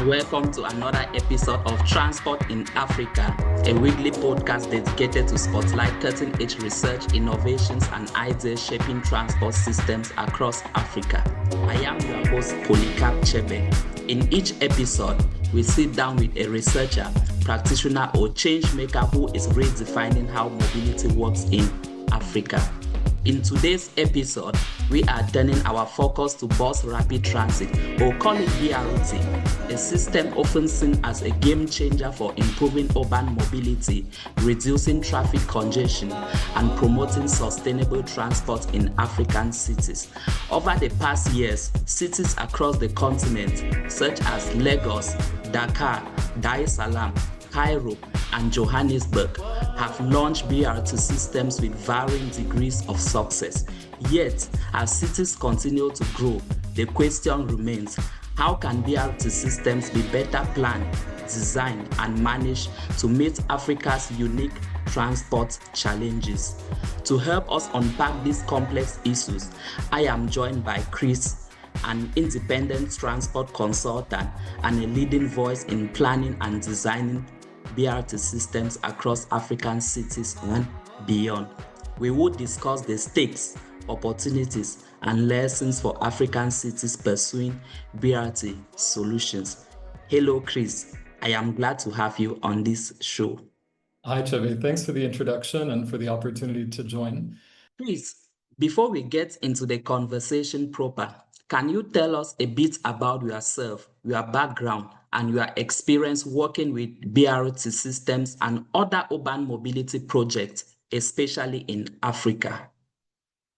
Welcome to another episode of Transport in Africa, a weekly podcast dedicated to spotlight cutting-edge research, innovations, and ideas shaping transport systems across Africa. I am your host, Polycarp Chebe. In each episode, we sit down with a researcher, practitioner, or change maker who is redefining how mobility works in Africa. In today's episode, we are turning our focus to bus rapid transit, or call it BRT, a system often seen as a game changer for improving urban mobility, reducing traffic congestion, and promoting sustainable transport in African cities. Over the past years, cities across the continent, such as Lagos, Dakar, Dar es Salaam, Cairo, and Johannesburg, have launched BRT systems with varying degrees of success. Yet, as cities continue to grow, the question remains, how can BRT systems be better planned, designed, and managed to meet Africa's unique transport challenges? To help us unpack these complex issues, I am joined by Chris, an independent transport consultant and a leading voice in planning and designing BRT systems across African cities and beyond. We will discuss the stakes, opportunities, and lessons for African cities pursuing BRT solutions. Hello, Chris. I am glad to have you on this show. Hi, Chevy. Thanks for the introduction and for the opportunity to join. Chris, before we get into the conversation proper, can you tell us a bit about yourself, your background, and your experience working with BRT systems and other urban mobility projects, especially in Africa?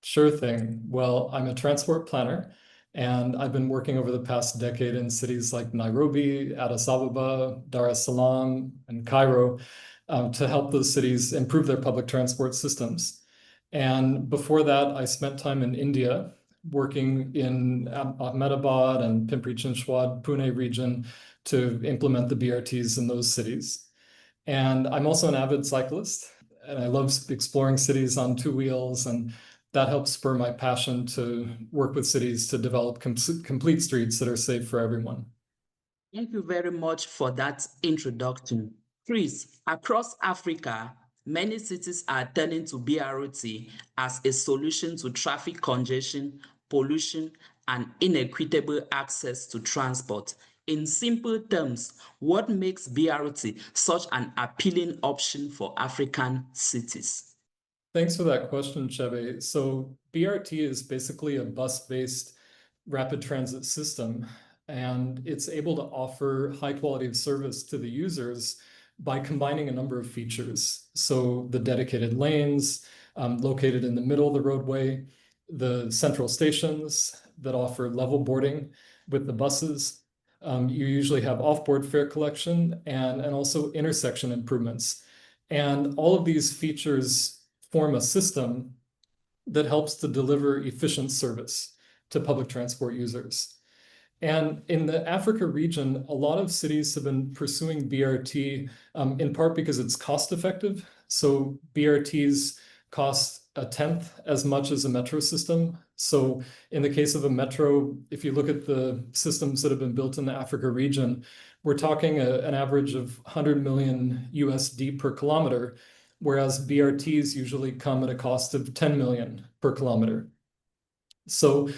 Sure thing. Well, I'm a transport planner, and I've been working over the past decade in cities like Nairobi, Addis Ababa, Dar es Salaam, and Cairo to help those cities improve their public transport systems. And before that, I spent time in India working in Ahmedabad and Pimpri-Chinchwad, Pune region to implement the BRTs in those cities. And I'm also an avid cyclist, and I love exploring cities on two wheels, and that helps spur my passion to work with cities to develop complete streets that are safe for everyone. Thank you very much for that introduction. Chris, across Africa, many cities are turning to BRT as a solution to traffic congestion, pollution, and inequitable access to transport. In simple terms, what makes BRT such an appealing option for African cities? Thanks for that question, Cheve. So BRT is basically a bus-based rapid transit system, and it's able to offer high quality of service to the users by combining a number of features. So the dedicated lanes located in the middle of the roadway, the central stations that offer level boarding with the buses. You usually have off-board fare collection and also intersection improvements. And all of these features form a system that helps to deliver efficient service to public transport users. And in the Africa region, a lot of cities have been pursuing BRT in part because it's cost effective. So BRTs cost a tenth as much as a metro system. So in the case of a metro, if you look at the systems that have been built in the Africa region, we're talking an average of 100 million USD per kilometer, whereas BRTs usually come at a cost of 10 million per kilometer. So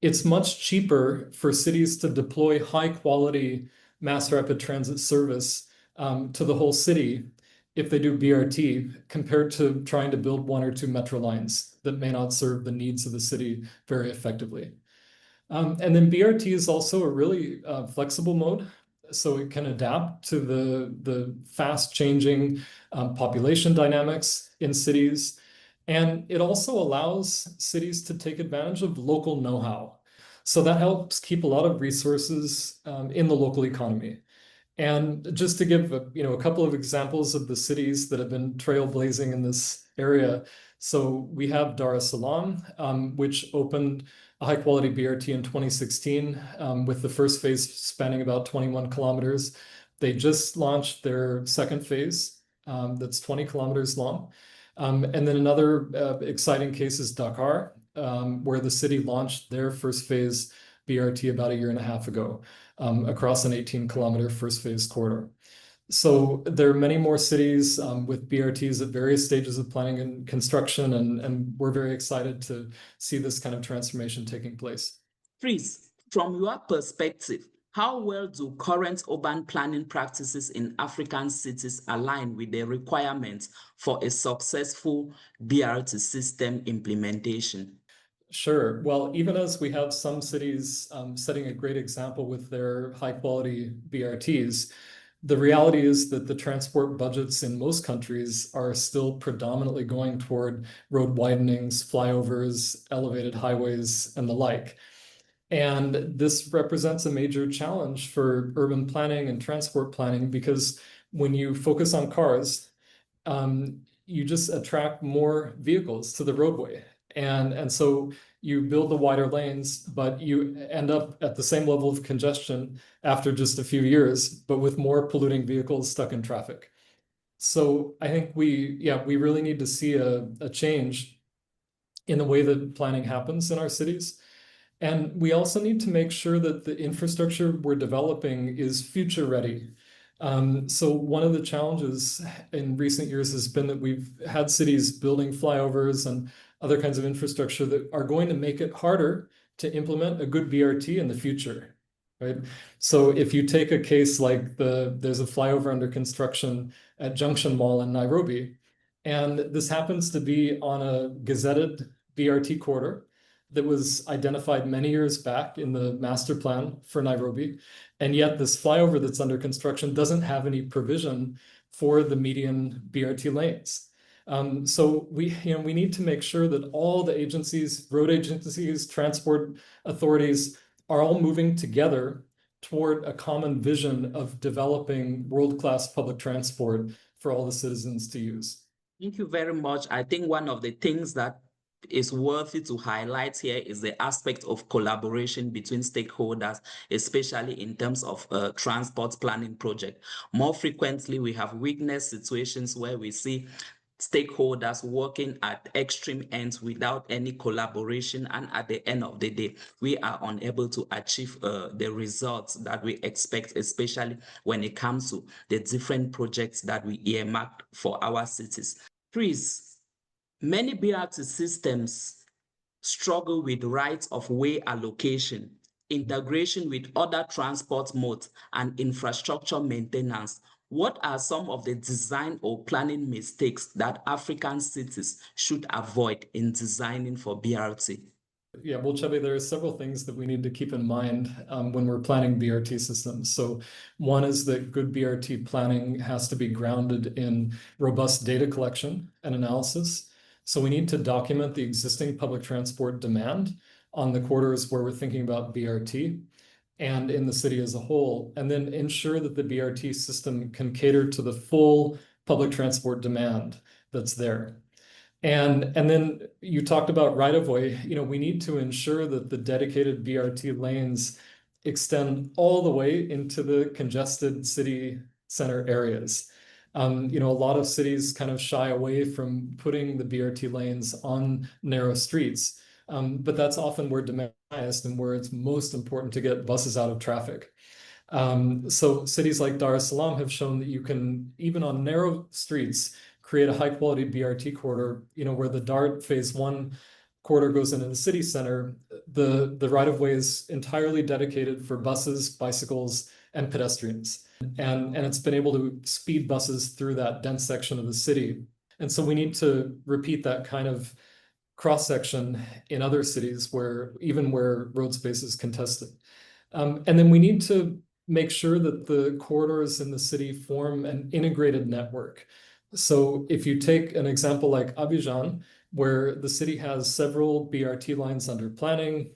it's much cheaper for cities to deploy high quality mass rapid transit service to the whole city if they do BRT compared to trying to build one or two metro lines that may not serve the needs of the city very effectively. And then BRT is also a really flexible mode, so it can adapt to the fast changing population dynamics in cities. And it also allows cities to take advantage of local know-how. So that helps keep a lot of resources in the local economy. And just to give a couple of examples of the cities that have been trailblazing in this area. So we have Dar es Salaam, which opened a high quality BRT in 2016 with the first phase spanning about 21 kilometers. They just launched their second phase that's 20 kilometers long. And then another exciting case is Dakar, where the city launched their first phase BRT about a year and a half ago, across an 18-kilometer first phase corridor. So there are many more cities with BRTs at various stages of planning and construction, and we're very excited to see this kind of transformation taking place. Chris, from your perspective, how well do current urban planning practices in African cities align with the requirements for a successful BRT system implementation? Sure. Well, even as we have some cities setting a great example with their high quality BRTs, the reality is that the transport budgets in most countries are still predominantly going toward road widenings, flyovers, elevated highways, and the like. And this represents a major challenge for urban planning and transport planning because when you focus on cars, you just attract more vehicles to the roadway. And so you build the wider lanes, but you end up at the same level of congestion after just a few years, but with more polluting vehicles stuck in traffic. So I think we really need to see a change in the way that planning happens in our cities. And we also need to make sure that the infrastructure we're developing is future ready. So one of the challenges in recent years has been that we've had cities building flyovers and other kinds of infrastructure that are going to make it harder to implement a good BRT in the future, right? So if you take a case like there's a flyover under construction at Junction Mall in Nairobi, and this happens to be on a gazetted BRT corridor that was identified many years back in the master plan for Nairobi. And yet this flyover that's under construction doesn't have any provision for the median BRT lanes. So we need to make sure that all the agencies, road agencies, transport authorities are all moving together toward a common vision of developing world-class public transport for all the citizens to use. Thank you very much. I think one of the things that is worthy to highlight here is the aspect of collaboration between stakeholders, especially in terms of transport planning project. More frequently, we have witnessed situations where we see stakeholders working at extreme ends without any collaboration, and at the end of the day we are unable to achieve the results that we expect, especially when it comes to the different projects that we earmarked for our cities. Chris, many BRT systems struggle with rights of way allocation, integration with other transport modes, and infrastructure maintenance. What are some of the design or planning mistakes that African cities should avoid in designing for BRT? Yeah, well, Chubby, there are several things that we need to keep in mind when we're planning BRT systems. So one is that good BRT planning has to be grounded in robust data collection and analysis. So we need to document the existing public transport demand on the corridors where we're thinking about BRT and in the city as a whole, and then ensure that the BRT system can cater to the full public transport demand that's there. And then you talked about right of way. We need to ensure that the dedicated BRT lanes extend all the way into the congested city center areas. A lot of cities kind of shy away from putting the BRT lanes on narrow streets, but that's often where demand is highest and where it's most important to get buses out of traffic. So cities like Dar es Salaam have shown that you can, even on narrow streets, create a high quality BRT corridor, where the DART phase 1 corridor goes into the city center. The right of way is entirely dedicated for buses, bicycles, and pedestrians. And it's been able to speed buses through that dense section of the city. And so we need to repeat that kind of cross section in other cities where road space is contested. And then we need to make sure that the corridors in the city form an integrated network. So if you take an example like Abidjan, where the city has several BRT lines under planning,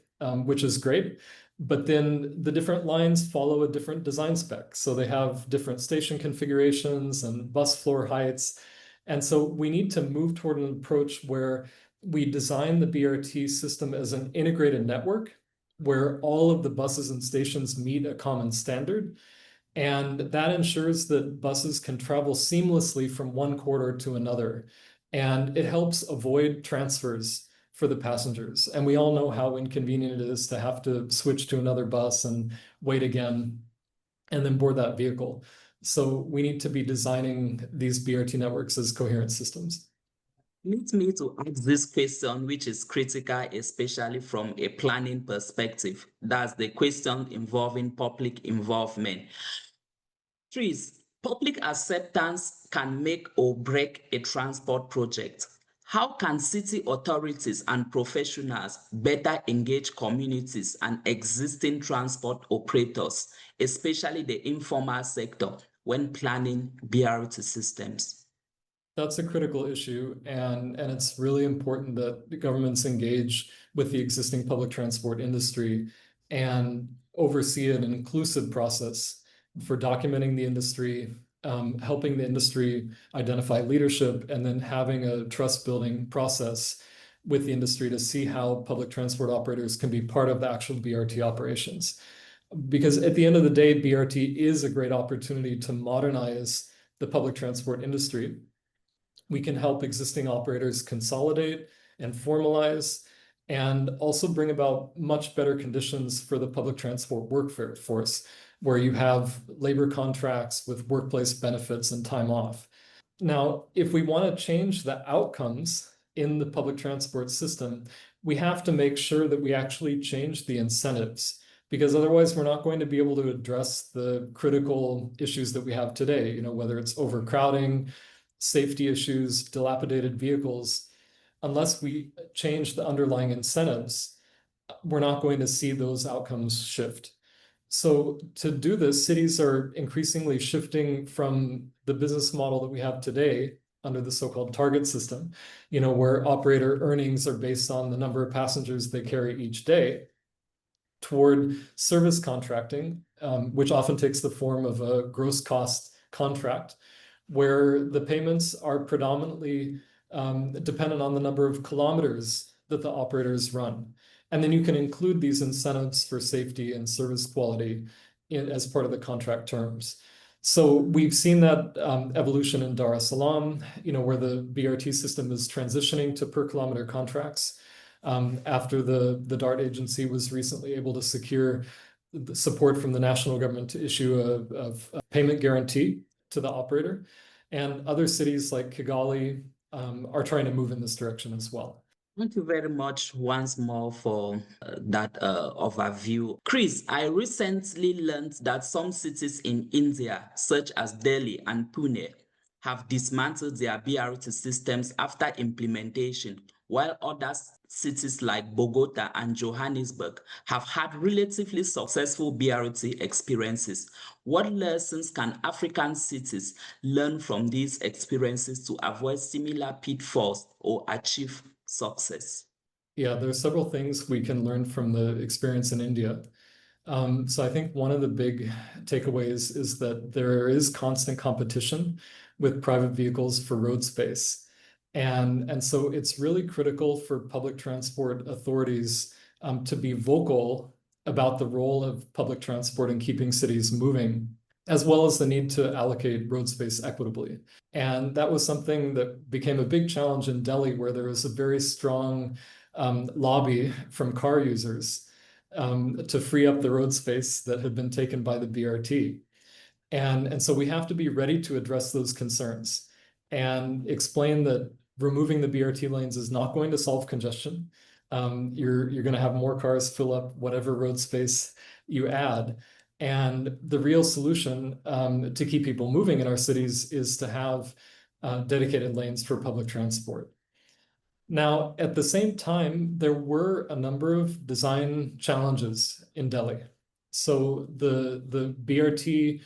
which is great, but then the different lines follow a different design spec. So they have different station configurations and bus floor heights. And so we need to move toward an approach where we design the BRT system as an integrated network where all of the buses and stations meet a common standard. And that ensures that buses can travel seamlessly from one corridor to another. And it helps avoid transfers for the passengers. And we all know how inconvenient it is to have to switch to another bus and wait again and then board that vehicle. So we need to be designing these BRT networks as coherent systems. Permit me to ask this question, which is critical, especially from a planning perspective. That's the question involving public involvement. Trees, public acceptance can make or break a transport project. How can city authorities and professionals better engage communities and existing transport operators, especially the informal sector, when planning BRT systems? That's a critical issue, and it's really important that the governments engage with the existing public transport industry and oversee an inclusive process for documenting the industry, helping the industry identify leadership, and then having a trust-building process with the industry to see how public transport operators can be part of the actual BRT operations. Because at the end of the day, BRT is a great opportunity to modernize the public transport industry. We can help existing operators consolidate and formalize, and also bring about much better conditions for the public transport workforce, where you have labor contracts with workplace benefits and time off. Now, if we want to change the outcomes in the public transport system, we have to make sure that we actually change the incentives, because otherwise we're not going to be able to address the critical issues that we have today, whether it's overcrowding, safety issues, dilapidated vehicles. Unless we change the underlying incentives, we're not going to see those outcomes shift. So to do this, cities are increasingly shifting from the business model that we have today under the so-called target system, where operator earnings are based on the number of passengers they carry each day, toward service contracting, which often takes the form of a gross cost contract, where the payments are predominantly dependent on the number of kilometers that the operators run. And then you can include these incentives for safety and service quality as part of the contract terms. So we've seen that evolution in Dar es Salaam, where the BRT system is transitioning to per kilometer contracts after the DART agency was recently able to secure the support from the national government to issue a payment guarantee to the operator. And other cities like Kigali are trying to move in this direction as well. Thank you very much once more for that overview. Chris, I recently learned that some cities in India, such as Delhi and Pune, have dismantled their BRT systems after implementation, while other cities like Bogota and Johannesburg have had relatively successful BRT experiences. What lessons can African cities learn from these experiences to avoid similar pitfalls or achieve success? Yeah, there are several things we can learn from the experience in India. So I think one of the big takeaways is that there is constant competition with private vehicles for road space. And so it's really critical for public transport authorities to be vocal about the role of public transport in keeping cities moving, as well as the need to allocate road space equitably. And that was something that became a big challenge in Delhi, where there was a very strong lobby from car users to free up the road space that had been taken by the BRT. And so we have to be ready to address those concerns and explain that removing the BRT lanes is not going to solve congestion. You're going to have more cars fill up whatever road space you add. And the real solution to keep people moving in our cities is to have dedicated lanes for public transport. Now, at the same time, there were a number of design challenges in Delhi. So the BRT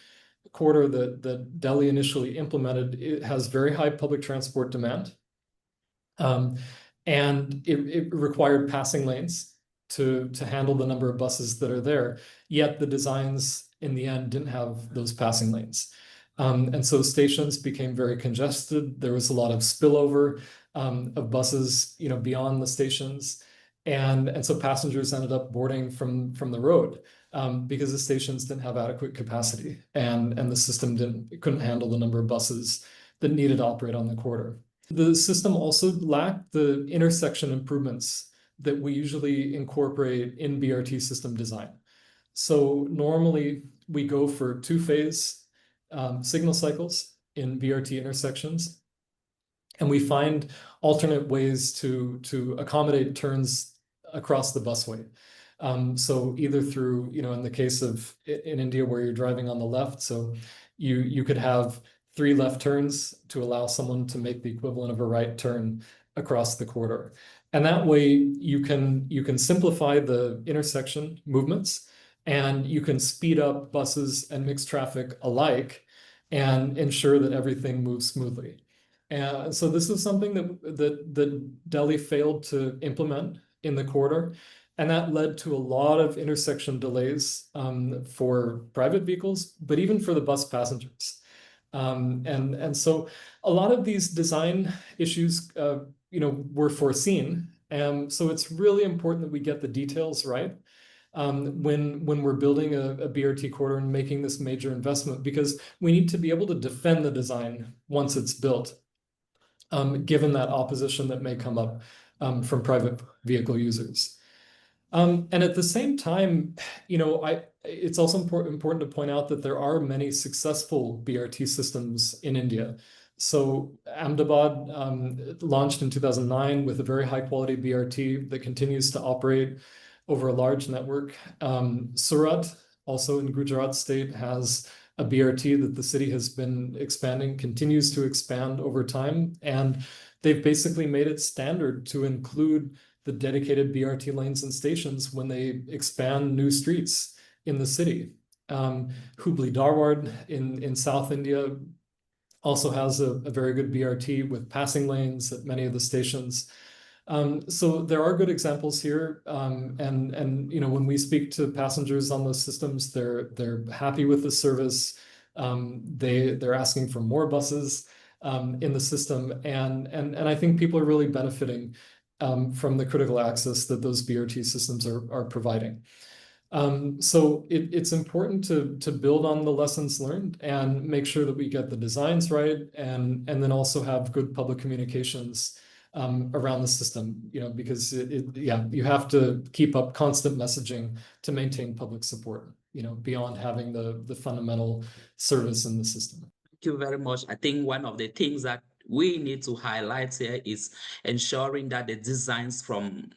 corridor that Delhi initially implemented, it has very high public transport demand. And it required passing lanes to handle the number of buses that are there. Yet the designs in the end didn't have those passing lanes. And so stations became very congested. There was a lot of spillover of buses, beyond the stations. And so passengers ended up boarding from the road because the stations didn't have adequate capacity, and the system couldn't handle the number of buses that needed to operate on the corridor. The system also lacked the intersection improvements that we usually incorporate in BRT system design. So normally we go for two-phase signal cycles in BRT intersections, and we find alternate ways to accommodate turns across the busway. So either through, in the case of in India where you're driving on the left, so you could have 3 left turns to allow someone to make the equivalent of a right turn across the corridor. And that way you can simplify the intersection movements, and you can speed up buses and mixed traffic alike and ensure that everything moves smoothly. And so this is something that Delhi failed to implement in the corridor, and that led to a lot of intersection delays for private vehicles, but even for the bus passengers. And so a lot of these design issues, were foreseen. And so it's really important that we get the details right when we're building a BRT corridor and making this major investment, because we need to be able to defend the design once it's built, given that opposition that may come up from private vehicle users. And at the same time, it's also important to point out that there are many successful BRT systems in India. So Ahmedabad launched in 2009 with a very high quality BRT that continues to operate over a large network. Surat, also in Gujarat state, has a BRT that the city has been expanding, continues to expand over time. And they've basically made it standard to include the dedicated BRT lanes and stations when they expand new streets in the city. Hubli Dharwad in South India also has a very good BRT with passing lanes at many of the stations. So there are good examples here, and when we speak to passengers on those systems, they're happy with the service. They're asking for more buses in the system, and I think people are really benefiting from the critical access that those BRT systems are providing. So it's important to build on the lessons learned and make sure that we get the designs right, and then also have good public communications around the system, because you have to keep up constant messaging to maintain public support, beyond having the fundamental service in the system. Thank you very much. I think one of the things that we need to highlight here is ensuring that the designs from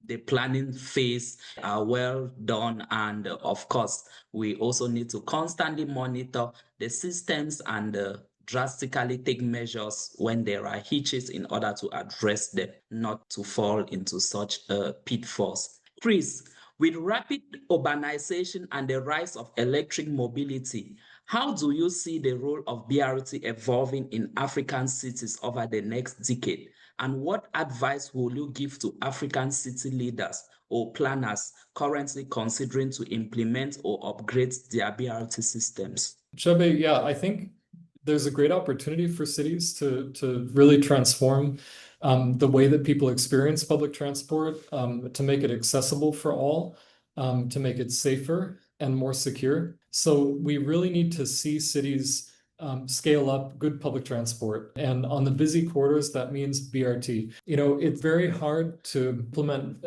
the planning phase are well done. And of course, we also need to constantly monitor the systems and drastically take measures when there are hitches in order to address them, not to fall into such pitfalls. Chris, with rapid urbanization and the rise of electric mobility, how do you see the role of BRT evolving in African cities over the next decade? And what advice will you give to African city leaders or planners currently considering to implement or upgrade their BRT systems? Chebe, yeah, I think there's a great opportunity for cities to really transform the way that people experience public transport, to make it accessible for all, to make it safer and more secure. So we really need to see cities scale up good public transport. And on the busy corridors, that means BRT. It's very hard to implement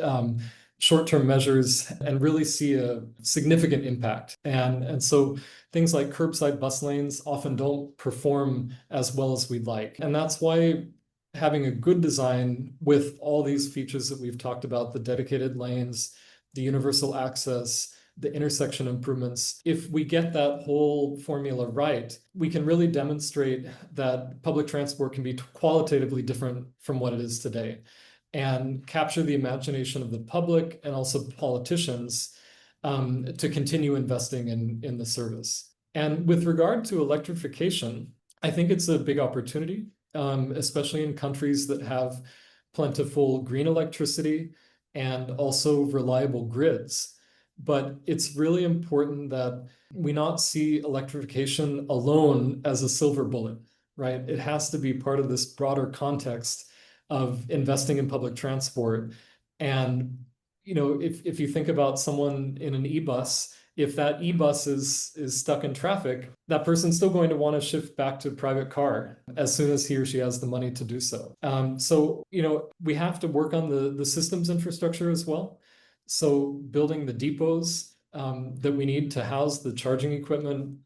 short-term measures and really see a significant impact. And so things like curbside bus lanes often don't perform as well as we'd like. And that's why having a good design with all these features that we've talked about, the dedicated lanes, the universal access, the intersection improvements, if we get that whole formula right, we can really demonstrate that public transport can be qualitatively different from what it is today, and capture the imagination of the public and also politicians to continue investing in the service. And with regard to electrification, I think it's a big opportunity, especially in countries that have plentiful green electricity and also reliable grids. But it's really important that we not see electrification alone as a silver bullet, right? It has to be part of this broader context of investing in public transport. And if you think about someone in an e-bus if that e-bus is stuck in traffic, that person's still going to want to shift back to private car as soon as he or she has the money to do so. So, we have to work on the systems infrastructure as well. So building the depots that we need to house the charging equipment,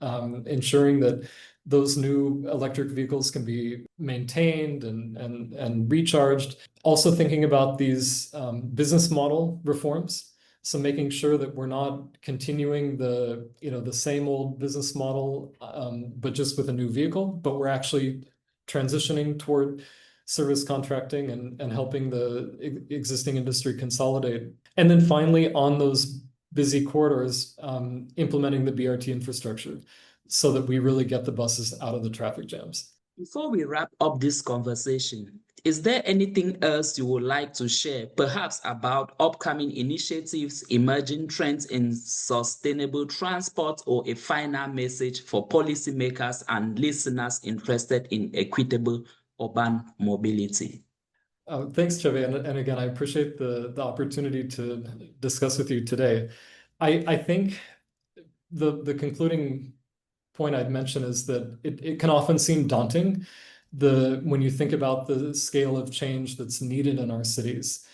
ensuring that those new electric vehicles can be maintained and recharged. Also thinking about these business model reforms. So making sure that we're not continuing the same old business model, but just with a new vehicle, but we're actually transitioning toward service contracting and helping the existing industry consolidate. And then finally, on those busy corridors, implementing the BRT infrastructure so that we really get the buses out of the traffic jams. Before we wrap up this conversation, is there anything else you would like to share, perhaps about upcoming initiatives, emerging trends in sustainable transport, or a final message for policymakers and listeners interested in equitable urban mobility? Thanks, Chevy. And again, I appreciate the opportunity to discuss with you today. I think the concluding point I'd mention is that it can often seem daunting when you think about the scale of change that's needed in our cities.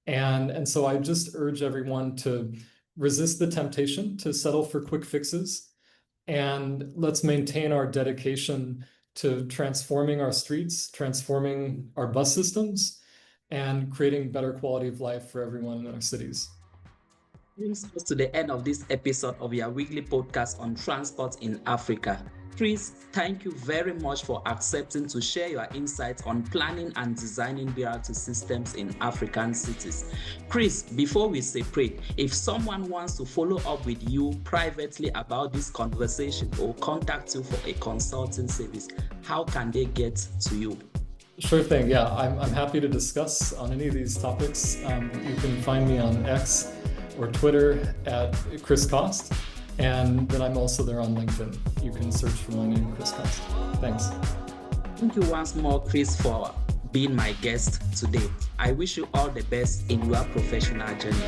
And so I just urge everyone to resist the temptation to settle for quick fixes, and let's maintain our dedication to transforming our streets, transforming our bus systems, and creating better quality of life for everyone in our cities. Brings us to the end of this episode of your weekly podcast on transport in Africa. Chris, thank you very much for accepting to share your insights on planning and designing BRT systems in African cities. Chris, before we separate, if someone wants to follow up with you privately about this conversation or contact you for a consulting service, how can they get to you? Sure thing. Yeah, I'm happy to discuss on any of these topics. You can find me on X or Twitter at Chris Cost. And then I'm also there on LinkedIn. You can search for my name, Chris Cost. Thanks. Thank you once more, Chris, for being my guest today. I wish you all the best in your professional journey.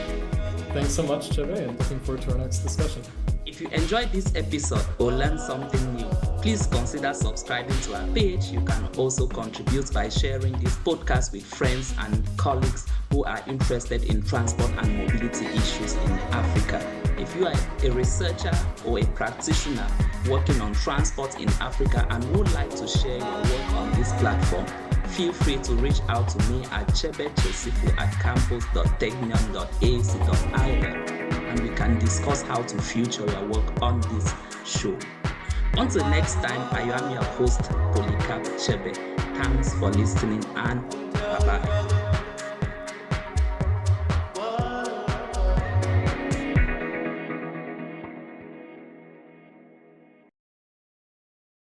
Thanks so much, Cheve, and looking forward to our next discussion. If you enjoyed this episode or learned something new, please consider subscribing to our page. You can also contribute by sharing this podcast with friends and colleagues who are interested in transport and mobility issues in Africa. If you are a researcher or a practitioner working on transport in Africa and would like to share your work on this platform, feel free to reach out to me at chebechesifu@campus.technion.ac.il, and we can discuss how to feature your work on this show. Until next time, I am your host, Polycarp Chebe. Thanks for listening and bye-bye.